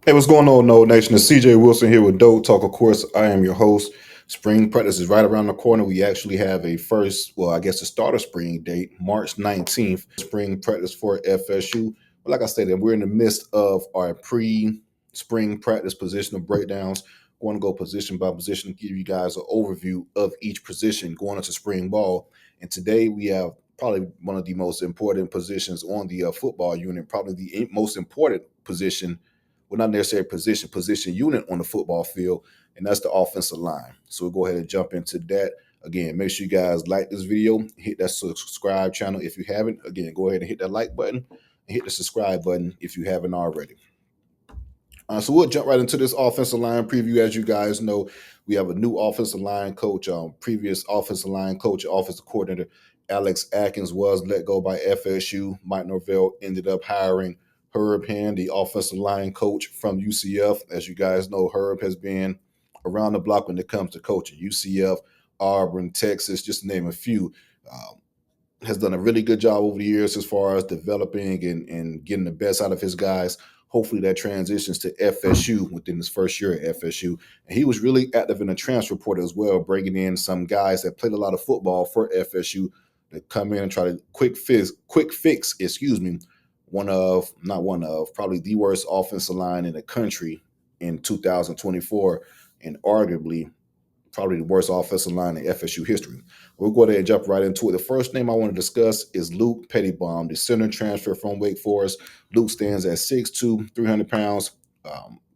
Hey, what's going on, No Nation? It's CJ Wilson here with DoakTalk. Of course, I am your host. Spring practice is right around the corner. We actually have a first, well, I guess the start of spring date, March 19th, spring practice for FSU. But like I said, we're in the midst of our pre-spring practice positional breakdowns. Going to go position by position, give you guys an overview of each position going into spring ball. And today we have probably one of the most important positions on the football unit, probably the most important position, well, not necessarily position unit on the football field, and that's the offensive line. So we'll go ahead and jump into that. Again, make sure you guys like this video, hit that subscribe channel if you haven't. Again, go ahead and hit that like button and hit the subscribe button if you haven't already. So we'll jump right into this offensive line preview. As you guys know, we have a new offensive line coach. Previous offensive line coach, offensive coordinator Alex Atkins was let go by FSU. Mike Norvell ended up hiring Herb Hand, the offensive line coach from UCF. As you guys know, Herb has been around the block when it comes to coaching. UCF, Auburn, Texas, just to name a few. Has done a really good job over the years as far as developing and getting the best out of his guys. Hopefully that transitions to FSU within his first year at FSU. And he was really active in the transfer portal as well, bringing in some guys that played a lot of football for FSU to come in and try to quick fix, probably the worst offensive line in the country in 2024, and arguably probably the worst offensive line in FSU history. We'll go ahead and jump right into it. The first name I want to discuss is Luke Pettybaum, the center transfer from Wake Forest. Luke stands at 6'2", 300 pounds,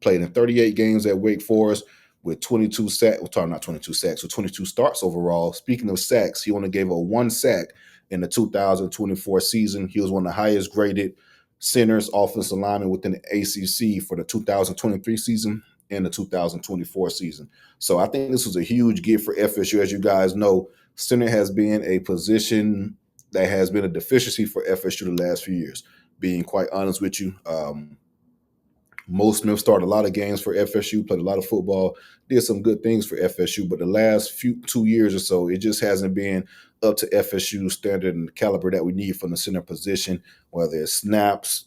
played in 38 games at Wake Forest with 22 sacks. Not 22 sacks, with 22 starts overall. Speaking of sacks, he only gave a 1 sack in the 2024 season. He was one of the highest graded centers, offensive linemen within the ACC for the 2023 season and the 2024 season. So I think this was a huge gift for FSU. As you guys know, center has been a position that has been a deficiency for FSU the last few years. Being quite honest with you, Mo Smith started a lot of games for FSU, played a lot of football, did some good things for FSU, but the last 2 years or so, it just hasn't been up to FSU standard and caliber that we need from the center position, whether it's snaps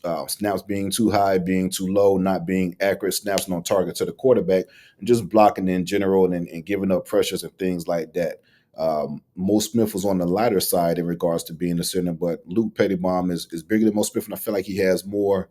being too high, being too low, not being accurate, snaps on target to the quarterback, and just blocking in general and giving up pressures and things like that. Mo Smith was on the lighter side in regards to being the center, but Luke Pettybaum is bigger than Mo Smith, and I feel like he has more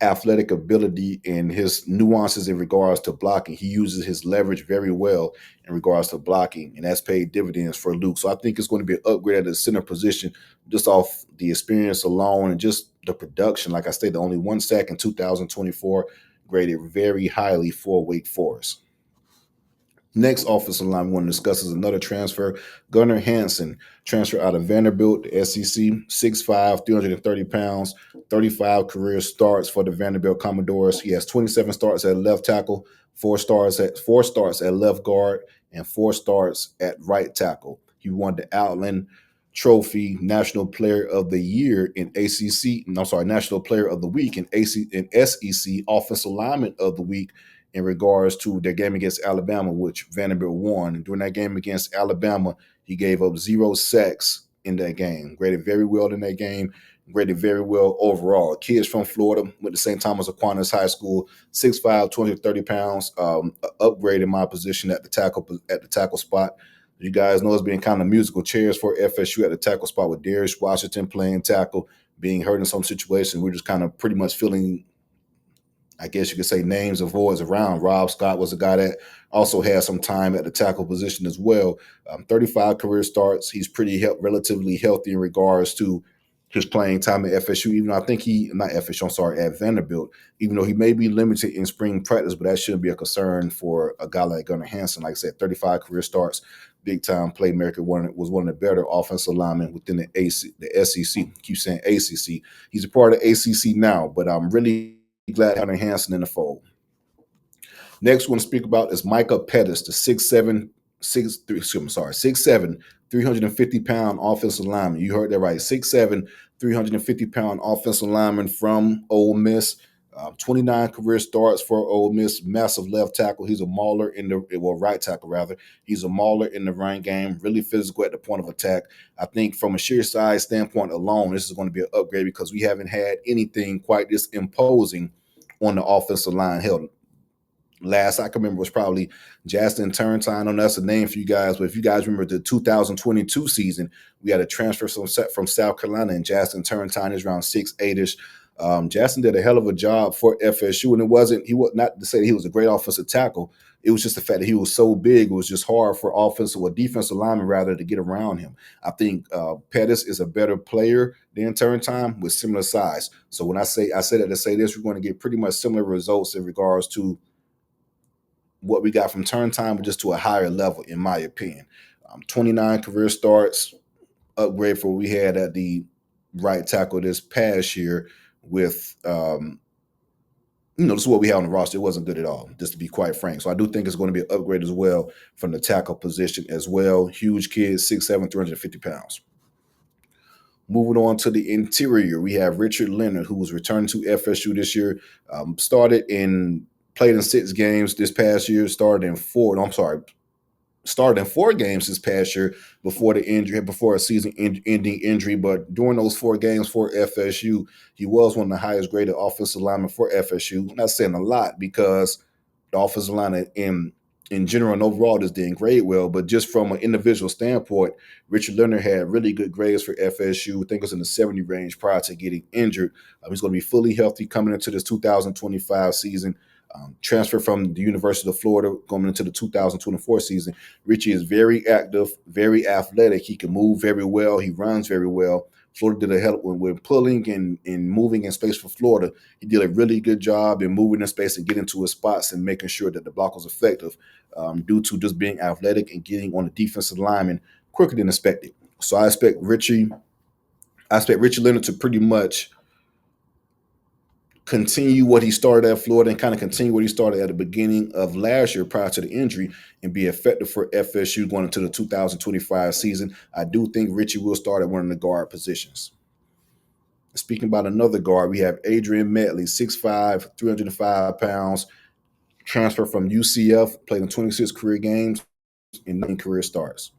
athletic ability and his nuances in regards to blocking. He uses his leverage very well in regards to blocking, and that's paid dividends for Luke. So I think it's going to be an upgrade at the center position just off the experience alone and just the production. Like I stated, only 1 sack in 2024, graded very highly for Wake Forest. Next offensive line we want to discuss is another transfer, Gunnar Hansen, transfer out of Vanderbilt, the SEC, 6'5", 330 pounds, 35 career starts for the Vanderbilt Commodores. He has 27 starts at left tackle, 4 starts at left guard, and 4 starts at right tackle. He won the Outland Trophy National Player of the Year in National Player of the Week in SEC Offensive Lineman of the Week in regards to their game against Alabama, which Vanderbilt won. And during that game against Alabama, he gave up 0 sacks in that game. Graded very well in that game. Graded very well overall. Kids from Florida went the same time as Aquinas High School. 6'5", 230 pounds. Upgrade in my position at the tackle spot. You guys know it's been kind of musical chairs for FSU at the tackle spot with Darius Washington playing tackle, being hurt in some situations. We're just kind of pretty much filling, I guess you could say, names of voids around. Rob Scott was a guy that also had some time at the tackle position as well. 35 career starts. He's pretty relatively healthy in regards to his playing time at FSU, even though I think at Vanderbilt, even though he may be limited in spring practice, but that shouldn't be a concern for a guy like Gunnar Hansen. Like I said, 35 career starts, big-time playmaker, was one of the better offensive linemen within the SEC. Keep saying ACC. He's a part of ACC now, but I'm really glad Gunnar Hansen in the fold. Next, we want to speak about is Micah Pettus, the 6'7", 350-pound offensive lineman. You heard that right, 6'7", 350-pound offensive lineman from Ole Miss. 29 career starts for Ole Miss. Massive left tackle. He's a mauler right tackle rather. He's a mauler in the run game. Really physical at the point of attack. I think from a sheer size standpoint alone, this is going to be an upgrade because we haven't had anything quite this imposing on the offensive line held. Last I can remember was probably Justin Turntine. I know that's a name for you guys, but if you guys remember the 2022 season, we had a transfer from South Carolina, and Justin Turntine is around 6'8" ish. Justin did a hell of a job for FSU, and he was not to say that he was a great offensive tackle. It was just the fact that he was so big. It was just hard for offensive or defensive linemen rather to get around him. I think Pettus is a better player than Turntine with similar size. So when I say that to say this, we're going to get pretty much similar results in regards to what we got from Turntime, but just to a higher level, in my opinion. 29 career starts, upgrade for what we had at the right tackle this past year with, this is what we had on the roster. It wasn't good at all, just to be quite frank. So I do think it's going to be an upgrade as well from the tackle position as well. Huge kid, 6'7", 350 pounds. Moving on to the interior, we have Richard Leonard, who was returning to FSU this year. Played in 6 games this past year, started in 4 games this past year before a season-ending injury. But during those 4 games for FSU, he was one of the highest graded offensive linemen for FSU. I'm not saying a lot because the offensive line in general and overall just didn't grade well, but just from an individual standpoint, Richard Leonard had really good grades for FSU. I think it was in the 70 range prior to getting injured. He's going to be fully healthy coming into this 2025 season. Transfer from the University of Florida going into the 2024 season. Richie is very active, very athletic. He can move very well. He runs very well. Florida did a hell when pulling and moving in space for Florida. He did a really good job in moving in space and getting to his spots and making sure that the block was effective due to just being athletic and getting on the defensive lineman quicker than expected. So I expect Richard Leonard to pretty much continue what he started at Florida and kind of continue what he started at the beginning of last year prior to the injury and be effective for FSU going into the 2025 season. I do think Richie will start at one of the guard positions. Speaking about another guard, we have Adrian Medley, 6'5", 305 pounds, transfer from UCF, played in 26 career games and 9 career starts.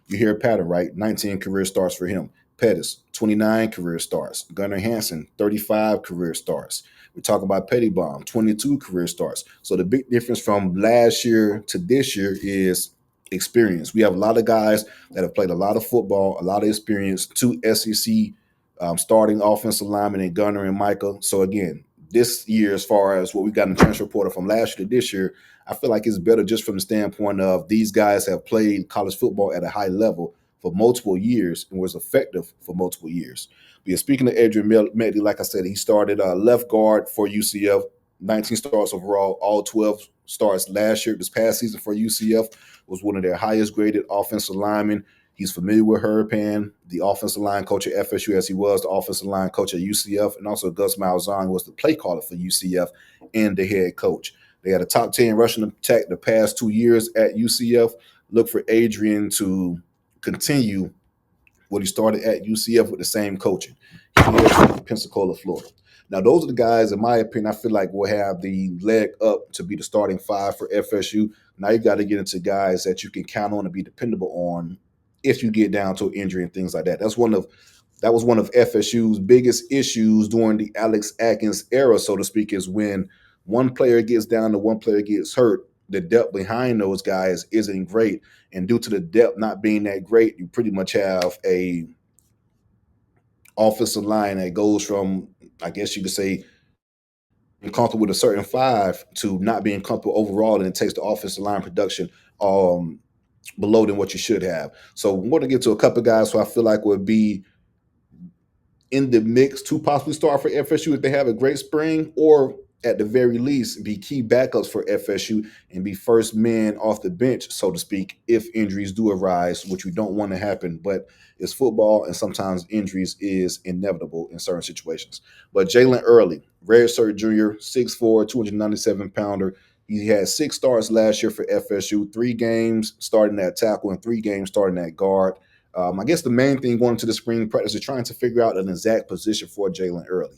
You hear a pattern, right? 19 career starts for him. Pettus, 29 career starts. Gunnar Hansen, 35 career starts. We talk about Pettibon, 22 career starts. So the big difference from last year to this year is experience. We have a lot of guys that have played a lot of football, a lot of experience, 2 SEC starting offensive linemen in Gunnar and Micah. So again, this year, as far as what we got in the transfer portal from last year to this year, I feel like it's better just from the standpoint of these guys have played college football at a high level for multiple years and was effective for multiple years. But yeah, speaking of Adrian Medley, like I said, he started left guard for UCF, 19 starts overall, all 12 starts last year. This past season for UCF was one of their highest graded offensive linemen. He's familiar with Herb Pan, the offensive line coach at FSU, as he was the offensive line coach at UCF, and also Gus Malzahn was the play caller for UCF and the head coach. They had a top 10 rushing attack the past 2 years at UCF. Look for Adrian to continue what he started at UCF with the same coaching. He is from Pensacola, Florida. Now, those are the guys, in my opinion, I feel like will have the leg up to be the starting 5 for FSU. Now you got to get into guys that you can count on and be dependable on if you get down to an injury and things like that. That was one of FSU's biggest issues during the Alex Atkins era, so to speak, is when one player gets down and one player gets hurt, the depth behind those guys isn't great. And due to the depth not being that great, you pretty much have a offensive line that goes from, I guess you could say, being comfortable with a certain 5 to not being comfortable overall, and it takes the offensive line production below than what you should have. So we're going to get to a couple of guys who I feel like would be in the mix to possibly start for FSU if they have a great spring, or at the very least be key backups for FSU and be first men off the bench, so to speak, if injuries do arise, which we don't want to happen, but it's football and sometimes injuries is inevitable in certain situations. But Jalen Early, redshirt junior, 6'4", 297-pounder. He had 6 starts last year for FSU, 3 games starting at tackle and 3 games starting at guard. I guess the main thing going into the spring practice is trying to figure out an exact position for Jalen Early.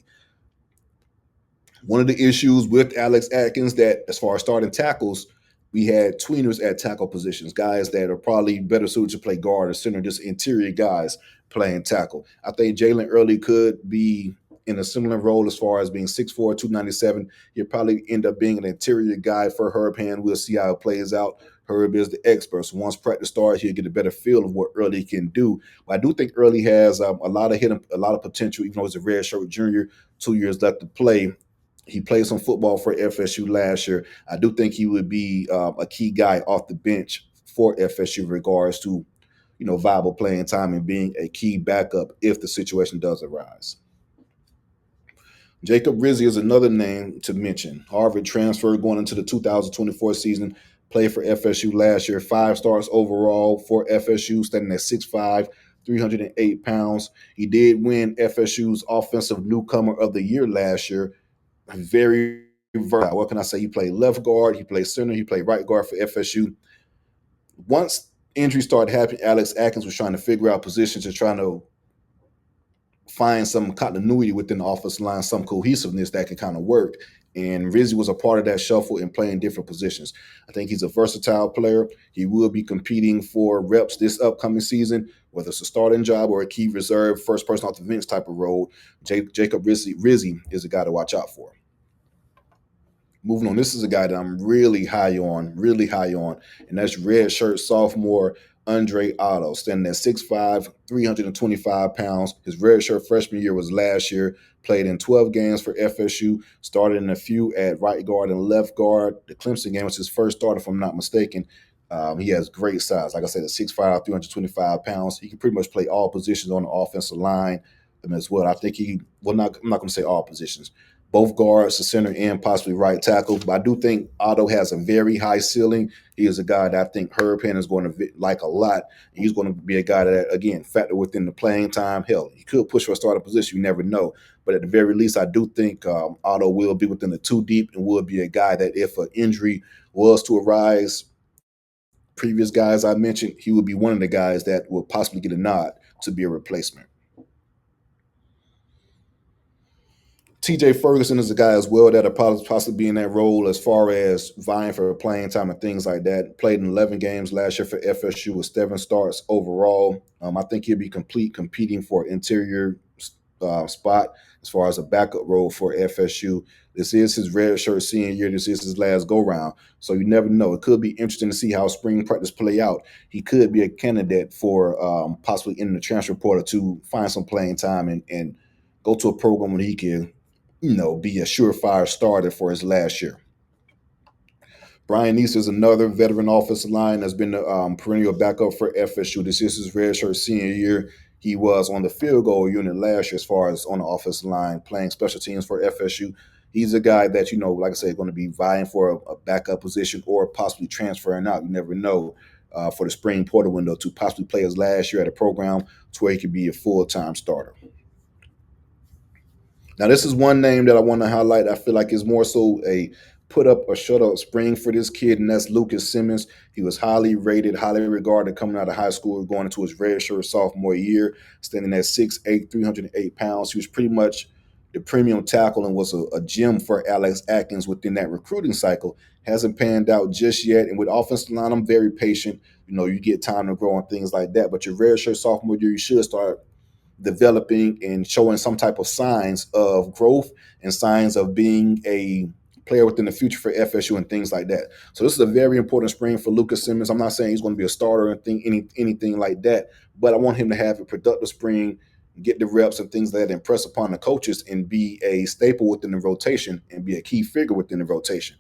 One of the issues with Alex Atkins that, as far as starting tackles, we had tweeners at tackle positions, guys that are probably better suited to play guard or center, just interior guys playing tackle. I think Jalen Early could be in a similar role as far as being 6'4", 297. He'll probably end up being an interior guy for Herb Hand. We'll see how it plays out. Herb is the expert. So once practice starts, he'll get a better feel of what Early can do. But I do think Early has a lot of potential, even though he's a redshirt junior, 2 years left to play. He played some football for FSU last year. I do think he would be a key guy off the bench for FSU in regards to, viable playing time and being a key backup if the situation does arise. Jacob Rizzi is another name to mention. Harvard transfer going into the 2024 season. Played for FSU last year. 5 starts overall for FSU, standing at 6'5", 308 pounds. He did win FSU's Offensive Newcomer of the Year last year. Very versatile. What can I say? He played left guard. He played center. He played right guard for FSU. Once injuries started happening, Alex Atkins was trying to figure out positions and trying to find some continuity within the offensive line, some cohesiveness that can kind of work. And Rizzi was a part of that shuffle and playing different positions. I think he's a versatile player. He will be competing for reps this upcoming season, whether it's a starting job or a key reserve, first person off the bench type of role. Jacob Rizzi is a guy to watch out for. Moving on, this is a guy that I'm really high on, and that's redshirt sophomore Andre Otto, standing at 6'5", 325 pounds. His redshirt freshman year was last year, played in 12 games for FSU, started in a few at right guard and left guard. The Clemson game was his first start, if I'm not mistaken. He has great size. Like I said, at 6'5", 325 pounds. He can pretty much play all positions on the offensive line as well. I think I'm not going to say all positions. Both guards, the center, and possibly right tackle. But I do think Otto has a very high ceiling. He is a guy that I think Herb Penn is going to like a lot. He's going to be a guy that, again, factor within the playing time. Hell, he could push for a starting position. You never know. But at the very least, I do think Otto will be within the 2 deep and will be a guy that if an injury was to arise, previous guys I mentioned, he would be one of the guys that will possibly get a nod to be a replacement. TJ Ferguson is a guy as well that'll possibly be in that role as far as vying for playing time and things like that. Played in 11 games last year for FSU with 7 starts overall. I think he'll be competing for interior spot as far as a backup role for FSU. This is his redshirt senior year. This is his last go-round. So you never know. It could be interesting to see how spring practice play out. He could be a candidate for possibly in the transfer portal to find some playing time and go to a program where he can be a surefire starter for his last year. Brian Neese is another veteran offensive line that's been the perennial backup for FSU. This is his redshirt senior year. He was on the field goal unit last year as far as on the offensive line, playing special teams for FSU. He's a guy that, like I said, going to be vying for a backup position or possibly transferring out. You never know for the spring portal window to possibly play his last year at a program to where he could be a full-time starter. Now, this is one name that I want to highlight. I feel like it's more so a put up or shut up spring for this kid, and that's Lucas Simmons. He was highly rated, highly regarded coming out of high school, going into his redshirt sophomore year, standing at 6'8", 308 pounds. He was pretty much the premium tackle and was a gem for Alex Atkins within that recruiting cycle. Hasn't panned out just yet. And with offensive line, I'm very patient. You get time to grow and things like that. But your redshirt sophomore year, you should start developing and showing some type of signs of growth and signs of being a player within the future for FSU and things like that. So this is a very important spring for Lucas Simmons. I'm not saying he's going to be a starter or anything like that, but I want him to have a productive spring, get the reps and things like that, impress upon the coaches and be a staple within the rotation and be a key figure within the rotation.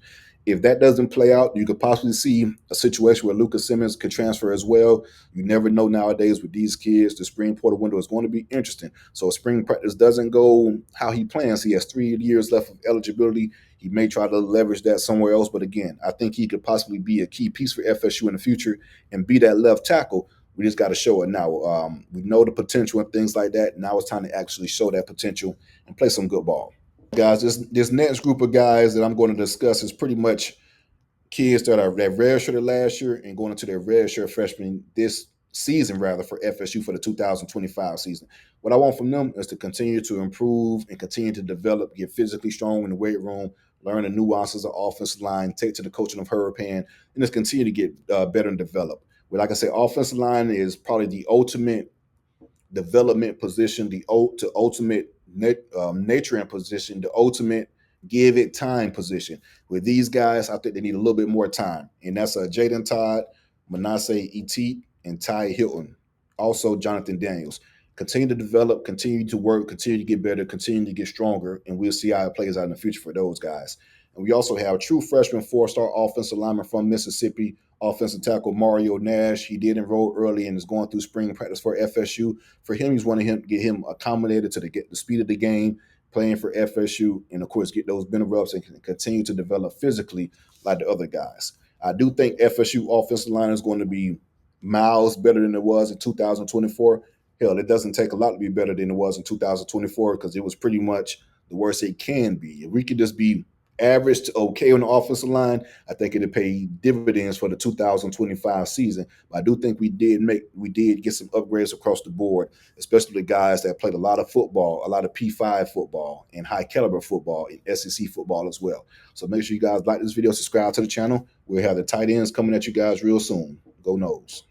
If that doesn't play out, you could possibly see a situation where Lucas Simmons could transfer as well. You never know nowadays with these kids. The spring portal window is going to be interesting. So if spring practice doesn't go how he plans, he has 3 years left of eligibility. He may try to leverage that somewhere else. But again, I think he could possibly be a key piece for FSU in the future and be that left tackle. We just got to show it now. We know the potential and things like that. Now it's time to actually show that potential and play some good ball. Guys, this next group of guys that I'm going to discuss is pretty much kids that redshirted last year and going into their redshirt freshman this season, rather, for FSU for the 2025 season. What I want from them is to continue to improve and continue to develop, get physically strong in the weight room, learn the nuances of offensive line, take to the coaching of Herb Hand, and just continue to get better and develop. But like I say, offensive line is probably the ultimate development position, the ultimate nurturing position, the ultimate give it time position. With these guys, I think they need a little bit more time, and that's Jaden Todd, Manasseh Etit, and Ty Hilton. Also, Jonathan Daniels. Continue to develop, continue to work, continue to get better, continue to get stronger, and we'll see how it plays out in the future for those guys. And we also have a true freshman four-star offensive lineman from Mississippi, offensive tackle Mario Nash. He did enroll early and is going through spring practice for FSU. For him, he's wanting him to get him accommodated to get the speed of the game, playing for FSU, and of course get those bench reps and continue to develop physically like the other guys. I do think FSU offensive line is going to be miles better than it was in 2024. Hell, it doesn't take a lot to be better than it was in 2024 because it was pretty much the worst it can be. If we could just be average to okay on the offensive line, I think it'd pay dividends for the 2025 season. But I do think we did get some upgrades across the board, especially the guys that played a lot of football, a lot of P5 football, and high caliber football, and SEC football as well. So make sure you guys like this video, subscribe to the channel. We'll have the tight ends coming at you guys real soon. Go Noles.